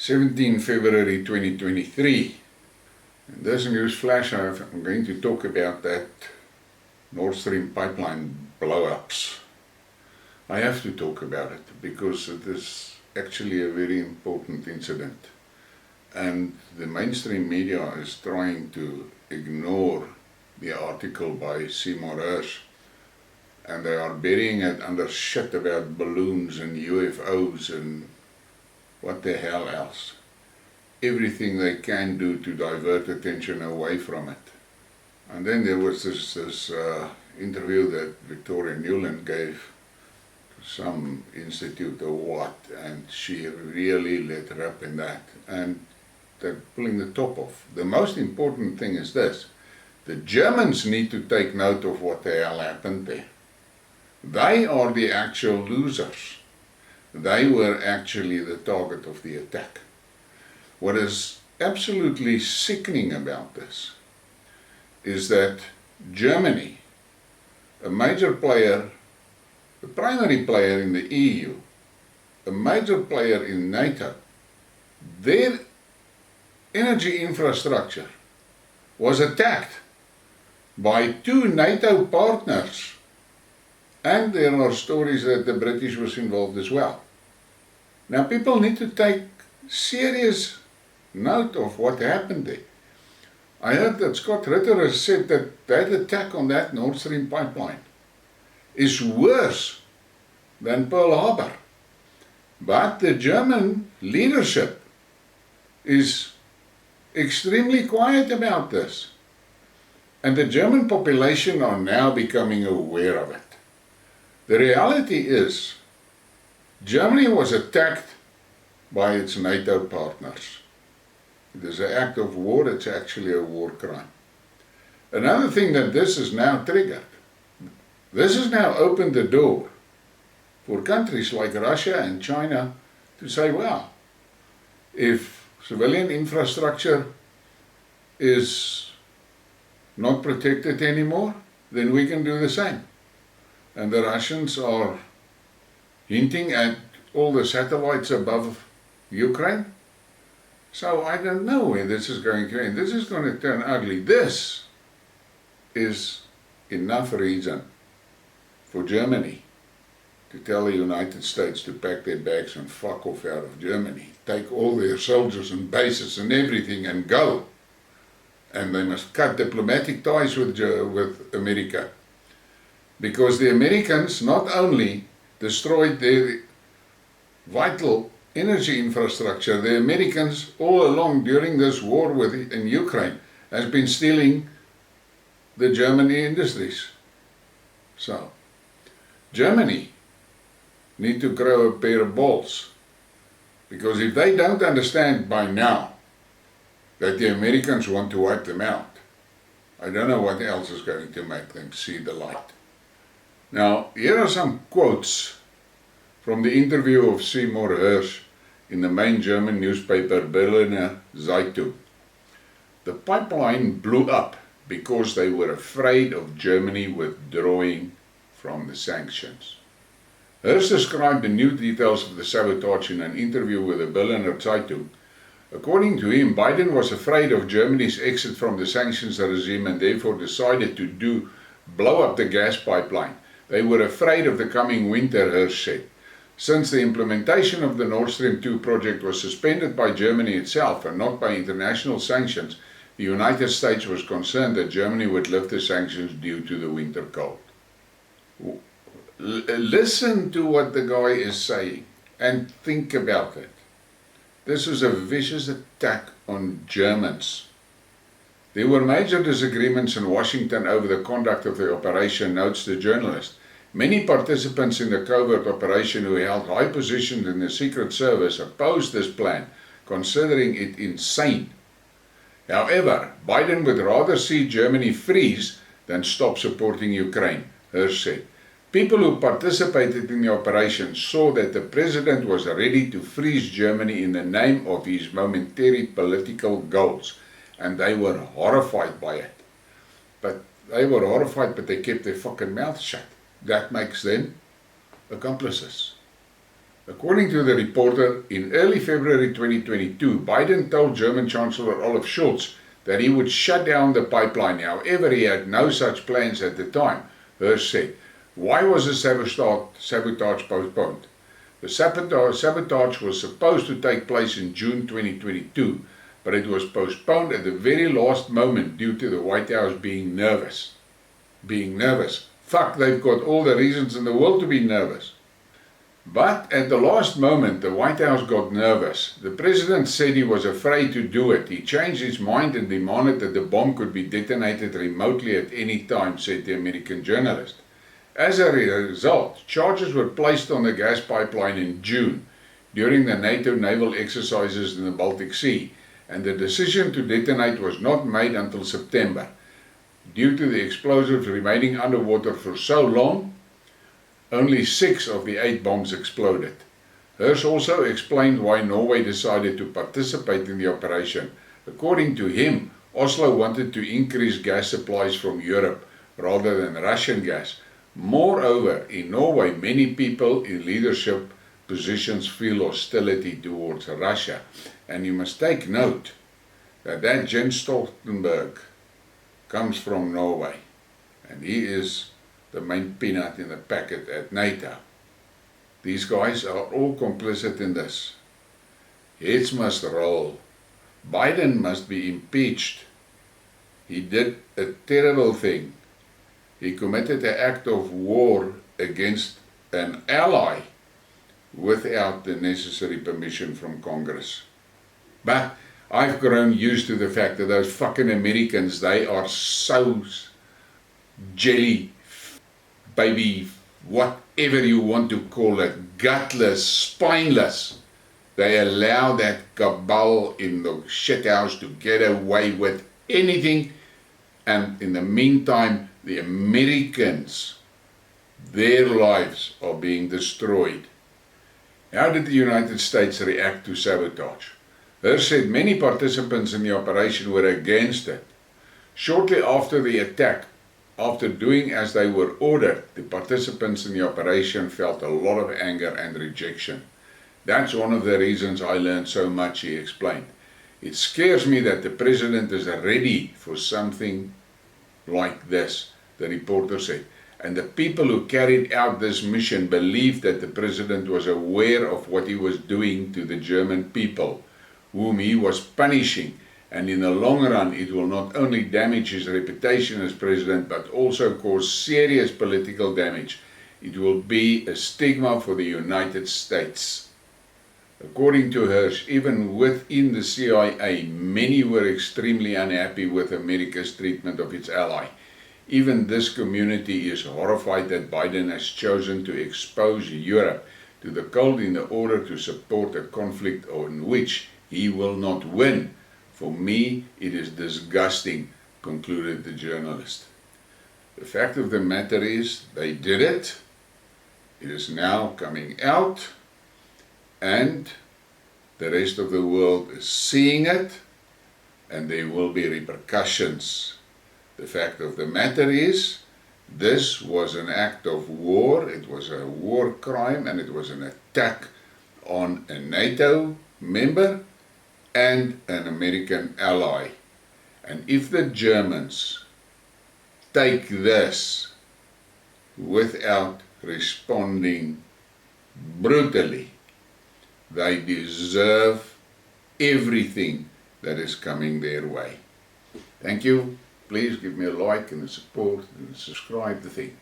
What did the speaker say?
17 February 2023. In this news flash, I'm going to talk about that Nord Stream pipeline blow-ups. I have to talk about it because it is actually a very important incident. And the mainstream media is trying to ignore the article by Seymour Hersh, and they are burying it under shit about balloons and UFOs and what the hell else. Everything they can do to divert attention away from it. And then there was this interview that Victoria Newland gave to some institute or what, and she really let rip in that. And they're pulling the top off. The most important thing is this: the Germans need to take note of what the hell happened there. They are the actual losers. They were actually the target of the attack. What is absolutely sickening about this is that Germany, a major player, the primary player in the EU, a major player in NATO, their energy infrastructure was attacked by two NATO partners. And there are stories that the British was involved as well. Now people need to take serious note of what happened there. I heard that Scott Ritter has said that that attack on that Nord Stream pipeline is worse than Pearl Harbor. But the German leadership is extremely quiet about this. And the German population are now becoming aware of it. The reality is, Germany was attacked by its NATO partners. It is an act of war, it's actually a war crime. Another thing that this has now triggered, this has now opened the door for countries like Russia and China to say, well, if civilian infrastructure is not protected anymore, then we can do the same. And the Russians are hinting at all the satellites above Ukraine. So I don't know where this is going to end. This is going to turn ugly. This is enough reason for Germany to tell the United States to pack their bags and fuck off out of Germany. Take all their soldiers and bases and everything and go. And they must cut diplomatic ties with America. Because the Americans not only destroyed their vital energy infrastructure, the Americans all along during this war in Ukraine has been stealing the German industries. So, Germany need to grow a pair of balls. Because if they don't understand by now that the Americans want to wipe them out, I don't know what else is going to make them see the light. Now, here are some quotes from the interview of Seymour Hersh in the main German newspaper Berliner Zeitung. The pipeline blew up because they were afraid of Germany withdrawing from the sanctions. Hersh described the new details of the sabotage in an interview with the Berliner Zeitung. According to him, Biden was afraid of Germany's exit from the sanctions regime and therefore decided to blow up the gas pipeline. They were afraid of the coming winter, Hersh said. Since the implementation of the Nord Stream 2 project was suspended by Germany itself and not by international sanctions, the United States was concerned that Germany would lift the sanctions due to the winter cold. Listen to what the guy is saying and think about it. This was a vicious attack on Germans. There were major disagreements in Washington over the conduct of the operation, notes the journalist. Many participants in the covert operation who held high positions in the Secret Service opposed this plan, considering it insane. However, Biden would rather see Germany freeze than stop supporting Ukraine, Hersh said. People who participated in the operation saw that the president was ready to freeze Germany in the name of his momentary political goals, and they were horrified by it. But they kept their fucking mouths shut. That makes them accomplices. According to the reporter, in early February 2022, Biden told German Chancellor Olaf Scholz that he would shut down the pipeline. However, he had no such plans at the time, Hirsch said. Why was the sabotage postponed? The sabotage was supposed to take place in June 2022, but it was postponed at the very last moment due to the White House being nervous. Fuck, they've got all the reasons in the world to be nervous. But at the last moment, the White House got nervous. The president said he was afraid to do it. He changed his mind and demanded that the bomb could be detonated remotely at any time, said the American journalist. As a result, charges were placed on the gas pipeline in June during the NATO naval exercises in the Baltic Sea, and the decision to detonate was not made until September. Due to the explosives remaining underwater for so long, only 6 of the 8 bombs exploded. Hirsch also explained why Norway decided to participate in the operation. According to him, Oslo wanted to increase gas supplies from Europe rather than Russian gas. Moreover, in Norway, many people in leadership positions feel hostility towards Russia. And you must take note that Jens Stoltenberg comes from Norway, and he is the main peanut in the packet at NATO. These guys are all complicit in this. Heads must roll. Biden must be impeached. He did a terrible thing. He committed an act of war against an ally without the necessary permission from Congress. But I've grown used to the fact that those fucking Americans, they are so jelly, baby, whatever you want to call it, gutless, spineless. They allow that cabal in the shithouse to get away with anything, and in the meantime, the Americans, their lives are being destroyed. How did the United States react to sabotage? Hirsch said many participants in the operation were against it. Shortly after the attack, after doing as they were ordered, the participants in the operation felt a lot of anger and rejection. That's one of the reasons I learned so much, he explained. It scares me that the president is ready for something like this, the reporter said. And the people who carried out this mission believed that the president was aware of what he was doing to the German people, whom he was punishing, and in the long run it will not only damage his reputation as president but also cause serious political damage. It will be a stigma for the United States. According to Hirsch, even within the CIA, many were extremely unhappy with America's treatment of its ally. Even this community is horrified that Biden has chosen to expose Europe to the cold in order to support a conflict in which he will not win. For me, it is disgusting, concluded the journalist. The fact of the matter is, they did it. It is now coming out, and the rest of the world is seeing it, and there will be repercussions. The fact of the matter is, this was an act of war, it was a war crime, and it was an attack on a NATO member and an American ally. And if the Germans take this without responding brutally, they deserve everything that is coming their way. Thank you. Please give me a like and a support and subscribe the thing.